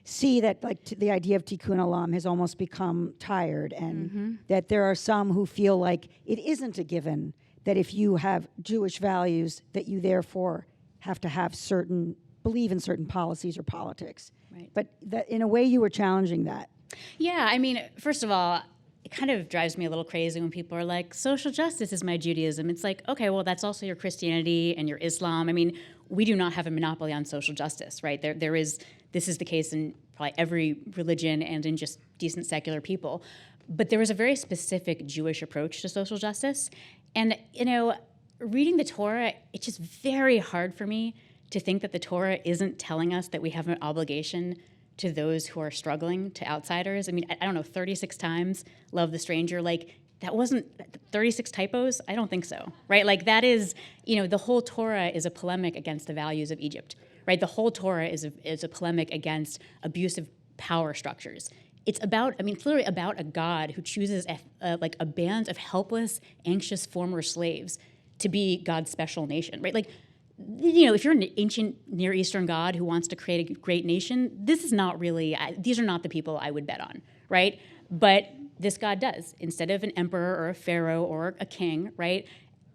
see that the idea of tikkun olam has almost become tired, and that there are some who feel like it isn't a given that if you have Jewish values that you therefore have to believe in certain policies or politics. Right. But that in a way you were challenging that. Yeah, I mean, first of all, it kind of drives me a little crazy when people are like, social justice is my Judaism. It's like, okay, well, that's also your Christianity and your Islam. I mean, we do not have a monopoly on social justice, right? This is the case in probably every religion and in just decent secular people. But there was a very specific Jewish approach to social justice. And, reading the Torah, it's just very hard for me to think that the Torah isn't telling us that we have an obligation to those who are struggling, to outsiders. I mean, I don't know, 36 times, love the stranger. Like, that wasn't 36 typos? I don't think so, right? Like, that is, the whole Torah is a polemic against the values of Egypt, right? The whole Torah is a polemic against abusive power structures. It's literally about a God who chooses a band of helpless, anxious former slaves to be God's special nation, right? Like, if you're an ancient Near Eastern God who wants to create a great nation, these are not the people I would bet on, right? But this God does. Instead of an emperor or a pharaoh or a king, right,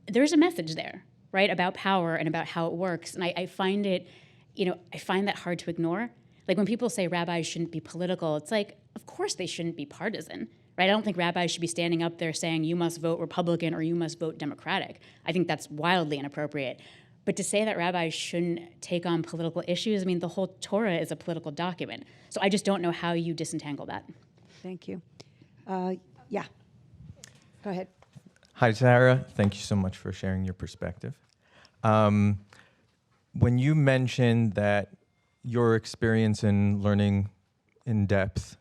there's a message there, right, about power and about how it works. And I find that hard to ignore. Like, when people say rabbis shouldn't be political, it's like, of course they shouldn't be partisan, right? I don't think rabbis should be standing up there saying you must vote Republican or you must vote Democratic. I think that's wildly inappropriate. But to say that rabbis shouldn't take on political issues, the whole Torah is a political document. So I just don't know how you disentangle that. Thank you. Yeah. Go ahead. Hi, Sarah. Thank you so much for sharing your perspective. When you mentioned that your experience in learning in depth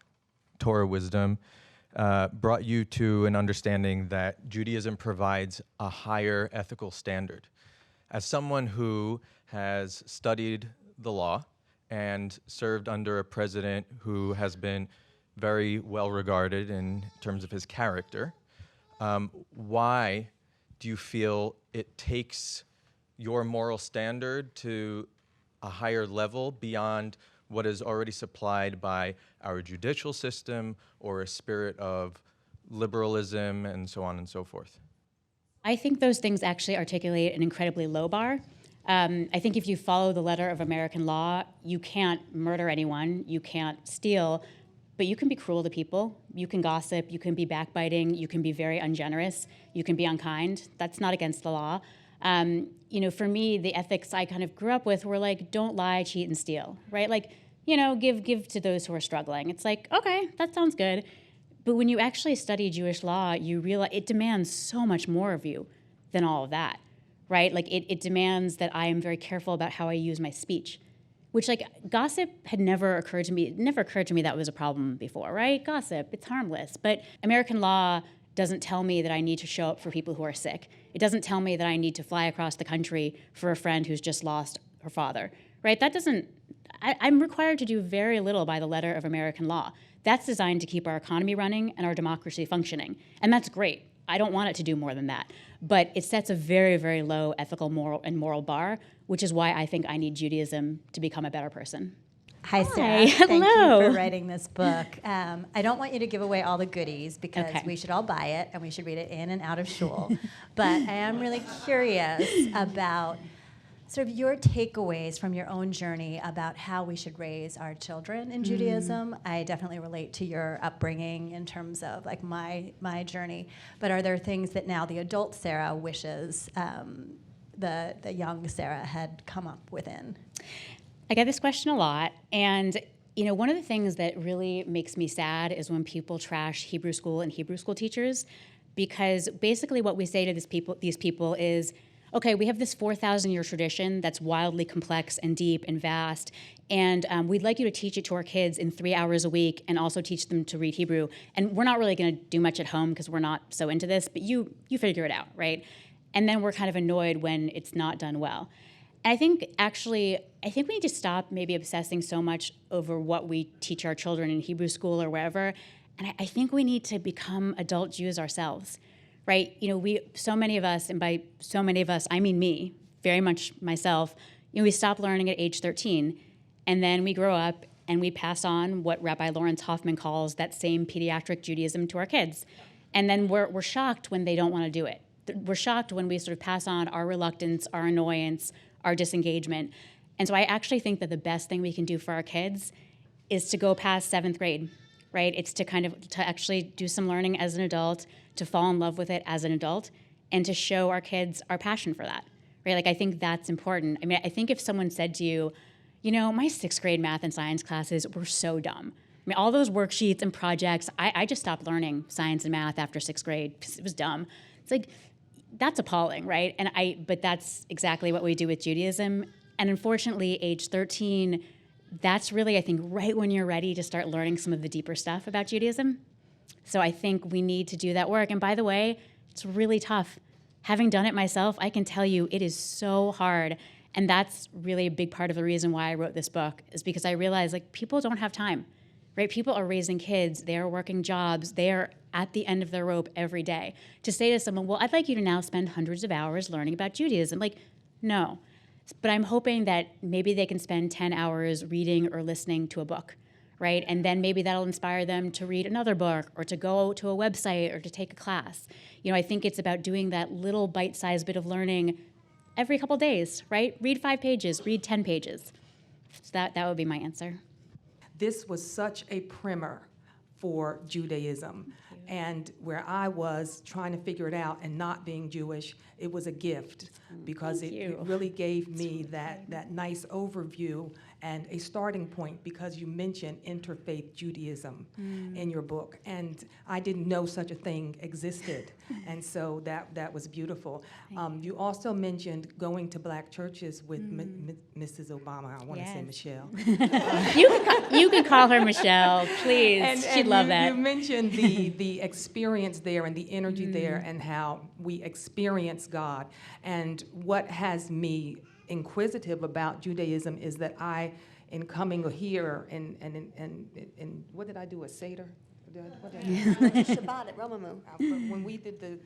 Torah wisdom brought you to an understanding that Judaism provides a higher ethical standard. As someone who has studied the law and served under a president who has been very well regarded in terms of his character, why do you feel it takes your moral standard to a higher level beyond what is already supplied by our judicial system or a spirit of liberalism and so on and so forth? I think those things actually articulate an incredibly low bar. I think if you follow the letter of American law, you can't murder anyone, you can't steal, but you can be cruel to people, you can gossip, you can be backbiting, you can be very ungenerous, you can be unkind. That's not against the law. For me, the ethics I kind of grew up with were like, don't lie, cheat, and steal, right? Like, give to those who are struggling. It's like, okay, that sounds good. But when you actually study Jewish law, you realize it demands so much more of you than all of that, right? Like it demands that I am very careful about how I use my speech, which like gossip had never occurred to me. It never occurred to me that was a problem before, right? Gossip, it's harmless. But American law doesn't tell me that I need to show up for people who are sick. It doesn't tell me that I need to fly across the country for a friend who's just lost her father, right? I'm required to do very little by the letter of American law. That's designed to keep our economy running and our democracy functioning. And that's great. I don't want it to do more than that. But it sets a very, very low ethical, moral bar, which is why I think I need Judaism to become a better person. Hi, Sarah. Hello. Thank you for writing this book. I don't want you to give away all the goodies because Okay. we should all buy it and we should read it in and out of shul. But I am really curious about sort of your takeaways from your own journey about how we should raise our children in Judaism. I definitely relate to your upbringing in terms of like my journey. But are there things that now the adult Sarah wishes the young Sarah had come up within? I get this question a lot, and one of the things that really makes me sad is when people trash Hebrew school and Hebrew school teachers, because basically what we say to these people is, okay, we have this 4,000-year tradition that's wildly complex and deep and vast, and we'd like you to teach it to our kids in 3 hours a week and also teach them to read Hebrew. And we're not really going to do much at home because we're not so into this, but you figure it out, right? And then we're kind of annoyed when it's not done well. And I think we need to stop maybe obsessing so much over what we teach our children in Hebrew school or wherever. And I think we need to become adult Jews ourselves, right? So many of us, and by so many of us, I mean me, very much myself, we stop learning at age 13. And then we grow up and we pass on what Rabbi Lawrence Hoffman calls that same pediatric Judaism to our kids. And then we're shocked when they don't want to do it. We're shocked when we sort of pass on our reluctance, our annoyance, our disengagement. And so I actually think that the best thing we can do for our kids is to go past 7th grade, right? It's to actually do some learning as an adult, to fall in love with it as an adult, and to show our kids our passion for that, right? Like I think that's important. I mean, I think if someone said to you, my 6th grade math and science classes were so dumb. I mean, all those worksheets and projects, I just stopped learning science and math after 6th grade because it was dumb. It's like, that's appalling, right? But that's exactly what we do with Judaism. And unfortunately, age 13, that's really, I think, right when you're ready to start learning some of the deeper stuff about Judaism. So I think we need to do that work. And by the way, it's really tough. Having done it myself, I can tell you it is so hard. And that's really a big part of the reason why I wrote this book, is because I realized like people don't have time, right? People are raising kids, they are working jobs, they are at the end of their rope every day. To say to someone, well, I'd like you to now spend hundreds of hours learning about Judaism. Like, no. But I'm hoping that maybe they can spend 10 hours reading or listening to a book, right? And then maybe that'll inspire them to read another book or to go to a website or to take a class. I think it's about doing that little bite-sized bit of learning every couple days, right? Read 5 pages, read 10 pages. So that would be my answer. This was such a primer for Judaism. And where I was trying to figure it out and not being Jewish, it was a gift because it really gave me that nice overview and a starting point, because you mentioned interfaith Judaism in your book. And I didn't know such a thing existed. And so that was beautiful. You also mentioned going to black churches with Mrs. Obama. I want to say Michelle. You can call her Michelle, please. She'd love that. You mentioned the experience there and the energy there and how we experience God. And what has me inquisitive about Judaism is that in coming here and what did I do, a Seder? Shabbat at Romemu. But when we did the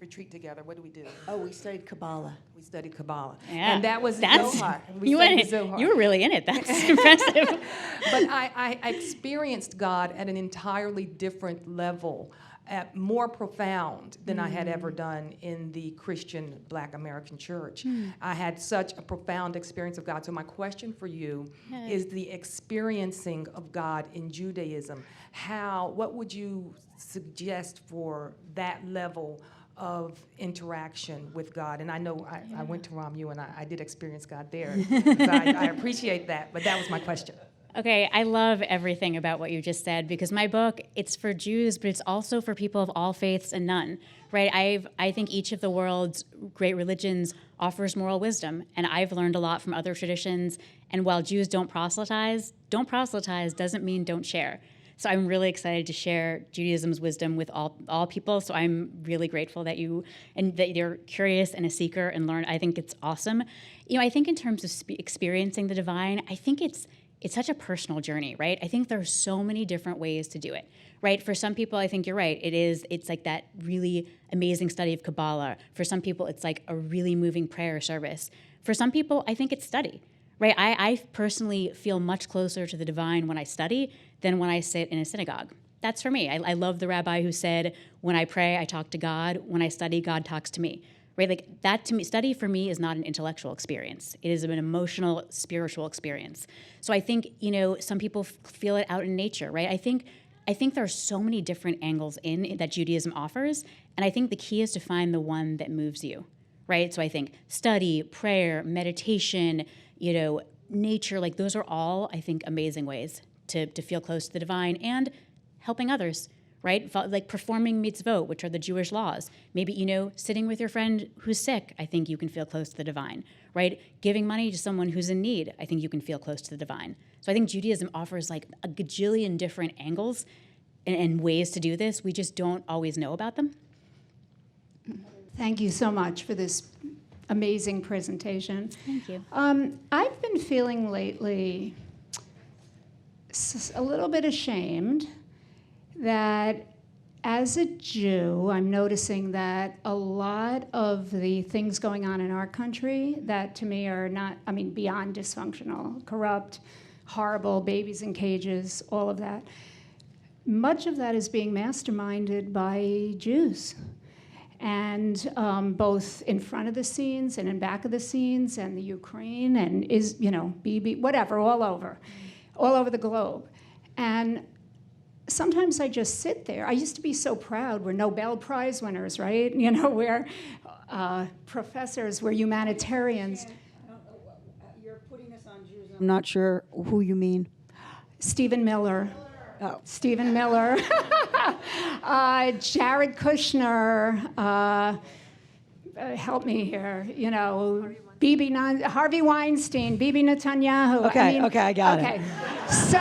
retreat together. What do we do? Oh, we studied Kabbalah. We studied Kabbalah. Yeah, And that was that's- Zohar. And we You studied went. Zohar. You were really in it. That's impressive. But I experienced God at an entirely different level, more profound than I had ever done in the Christian Black American church. I had such a profound experience of God. So my question for you is the experiencing of God in Judaism. What would you suggest for that level of interaction with God? And I know I went to Romemu and I did experience God there. So I appreciate that, but that was my question. Okay, I love everything about what you just said because my book, it's for Jews, but it's also for people of all faiths and none, right? I think each of the world's great religions offers moral wisdom, and I've learned a lot from other traditions. And while Jews don't proselytize doesn't mean don't share. So I'm really excited to share Judaism's wisdom with all people. So I'm really grateful that you're curious and a seeker and learn. I think it's awesome. I think in terms of experiencing the divine, I think it's such a personal journey, right? I think there are so many different ways to do it, right? For some people, I think you're right. It's like that really amazing study of Kabbalah. For some people, it's like a really moving prayer service. For some people, I think it's study, right? I personally feel much closer to the divine when I study than when I sit in a synagogue. That's for me. I love the rabbi who said, when I pray, I talk to God. When I study, God talks to me. Right, like that to me, study for me is not an intellectual experience. It is an emotional, spiritual experience. So I think, some people feel it out in nature, right? I think there are so many different angles that Judaism offers, and I think the key is to find the one that moves you, right? So I think study, prayer, meditation, nature, like those are all, I think, amazing ways to feel close to the divine and helping others. Right? Like performing mitzvot, which are the Jewish laws. Maybe, sitting with your friend who's sick, I think you can feel close to the divine, right? Giving money to someone who's in need, I think you can feel close to the divine. So I think Judaism offers like a gajillion different angles and ways to do this. We just don't always know about them. Thank you so much for this amazing presentation. Thank you. I've been feeling lately a little bit ashamed that as a Jew, I'm noticing that a lot of the things going on in our country that to me are beyond dysfunctional, corrupt, horrible, babies in cages, all of that. Much of that is being masterminded by Jews. And both in front of the scenes and in back of the scenes and the Ukraine and BB, whatever, all over the globe. And sometimes I just sit there. I used to be so proud. We're Nobel Prize winners, right? We're professors, we're humanitarians. You're putting this on Jews. I'm not sure who you mean. Stephen Miller. Oh. Stephen Miller. Jared Kushner. Help me here. Harvey Weinstein, Bibi Netanyahu. Okay, I got it. So,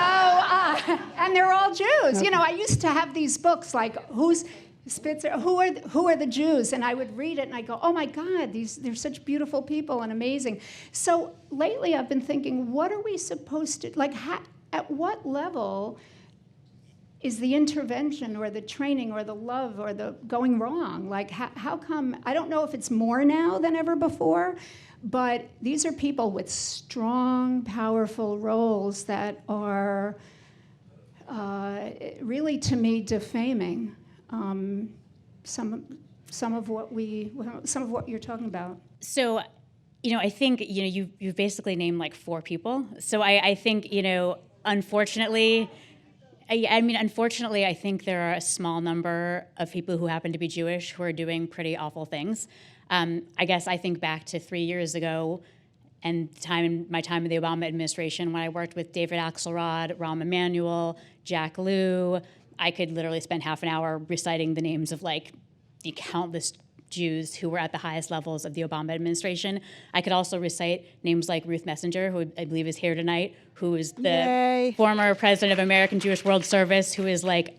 and they're all Jews. Okay. I used to have these books like who's Spitzer, who are the Jews, and I would read it and I go, oh my God, they're such beautiful people and amazing. So lately I've been thinking, what are we supposed to at what level is the intervention or the training or the love or the going wrong? Like how come, I don't know if it's more now than ever before, but these are people with strong, powerful roles that are really, to me, defaming some of what you're talking about. So, I think you've basically named like 4 people. So I think unfortunately. Unfortunately, I think there are a small number of people who happen to be Jewish who are doing pretty awful things. I guess I think back to 3 years ago and my time in the Obama administration when I worked with David Axelrod, Rahm Emanuel, Jack Lew. I could literally spend half an hour reciting the names of like the countless Jews who were at the highest levels of the Obama administration. I could also recite names like Ruth Messenger, who I believe is here tonight, who is the former president of American Jewish World Service, who is like,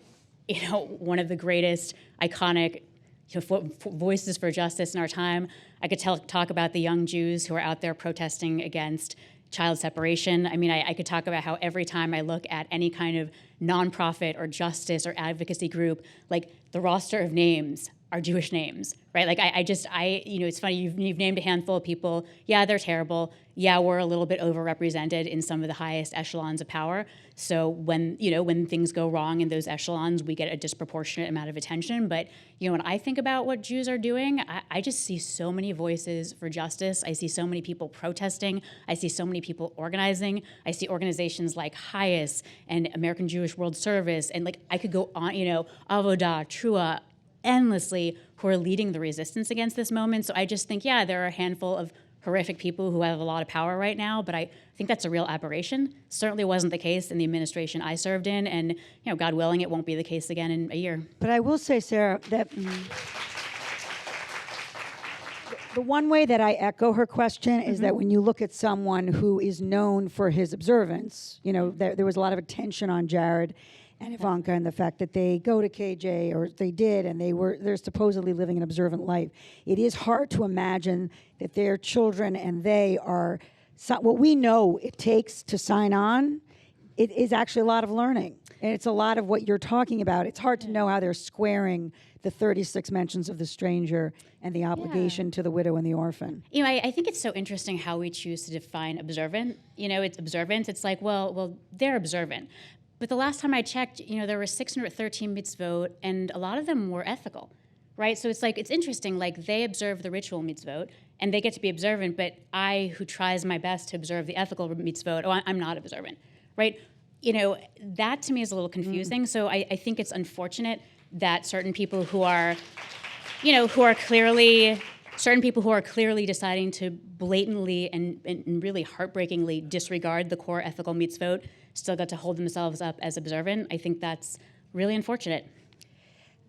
one of the greatest iconic voices for justice in our time. I could talk about the young Jews who are out there protesting against child separation. I could talk about how every time I look at any kind of nonprofit or justice or advocacy group, like the roster of names are Jewish names, right? Like it's funny, you've named a handful of people. Yeah, they're terrible. Yeah, we're a little bit overrepresented in some of the highest echelons of power. So when things go wrong in those echelons, we get a disproportionate amount of attention. But, when I think about what Jews are doing, I just see so many voices for justice. I see so many people protesting. I see so many people organizing. I see organizations like HIAS and American Jewish World Service. And like, I could go on, Avodah, Trua, endlessly, who are leading the resistance against this moment. So I just think, yeah, there are a handful of horrific people who have a lot of power right now, but I think that's a real aberration. Certainly wasn't the case in the administration I served in, and God willing, it won't be the case again in a year. But I will say, Sarah, that the one way that I echo her question is that when you look at someone who is known for his observance, there was a lot of attention on Jared and Ivanka and the fact that they go to KJ, or they did, and they're supposedly living an observant life. It is hard to imagine that their children and they are, what we know it takes to sign on, it is actually a lot of learning. And it's a lot of what you're talking about. It's hard to know how they're squaring the 36 mentions of the stranger and the obligation to the widow and the orphan. I think it's so interesting how we choose to define observant. It's observant. It's like, well, they're observant. But the last time I checked, there were 613 mitzvot, and a lot of them were ethical, right? So it's interesting, like they observe the ritual mitzvot, and they get to be observant, but I, who tries my best to observe the ethical mitzvot, I'm not observant, right? That to me is a little confusing. So I think it's unfortunate that certain people who are clearly deciding to blatantly and really heartbreakingly disregard the core ethical mitzvot still got to hold themselves up as observant. I think that's really unfortunate.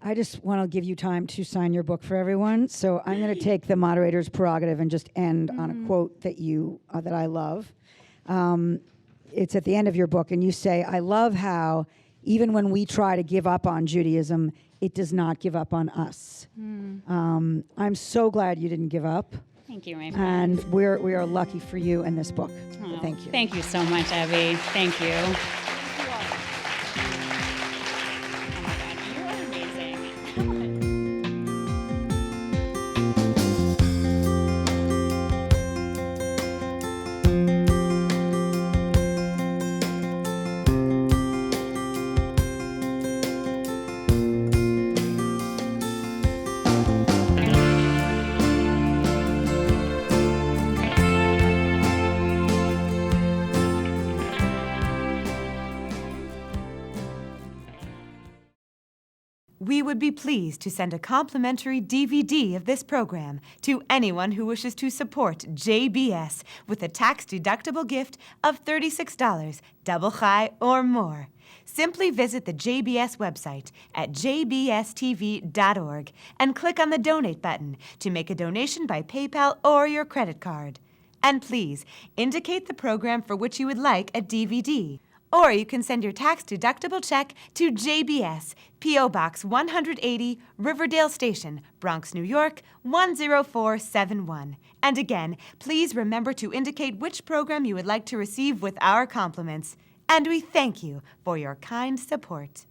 I just want to give you time to sign your book for everyone. So I'm going to take the moderator's prerogative and just end on a quote that I love. It's at the end of your book, and you say, "I love how even when we try to give up on Judaism, it does not give up on us." I'm so glad you didn't give up. Thank you, my friend. And we are lucky for you and this book. So thank you. Thank you so much, Abby. Thank you. You are amazing. We would be pleased to send a complimentary DVD of this program to anyone who wishes to support JBS with a tax-deductible gift of $36, double chai or more. Simply visit the JBS website at jbstv.org and click on the Donate button to make a donation by PayPal or your credit card. And please, indicate the program for which you would like a DVD. Or you can send your tax-deductible check to JBS, P.O. Box 180, Riverdale Station, Bronx, New York, 10471. And again, please remember to indicate which program you would like to receive with our compliments. And we thank you for your kind support.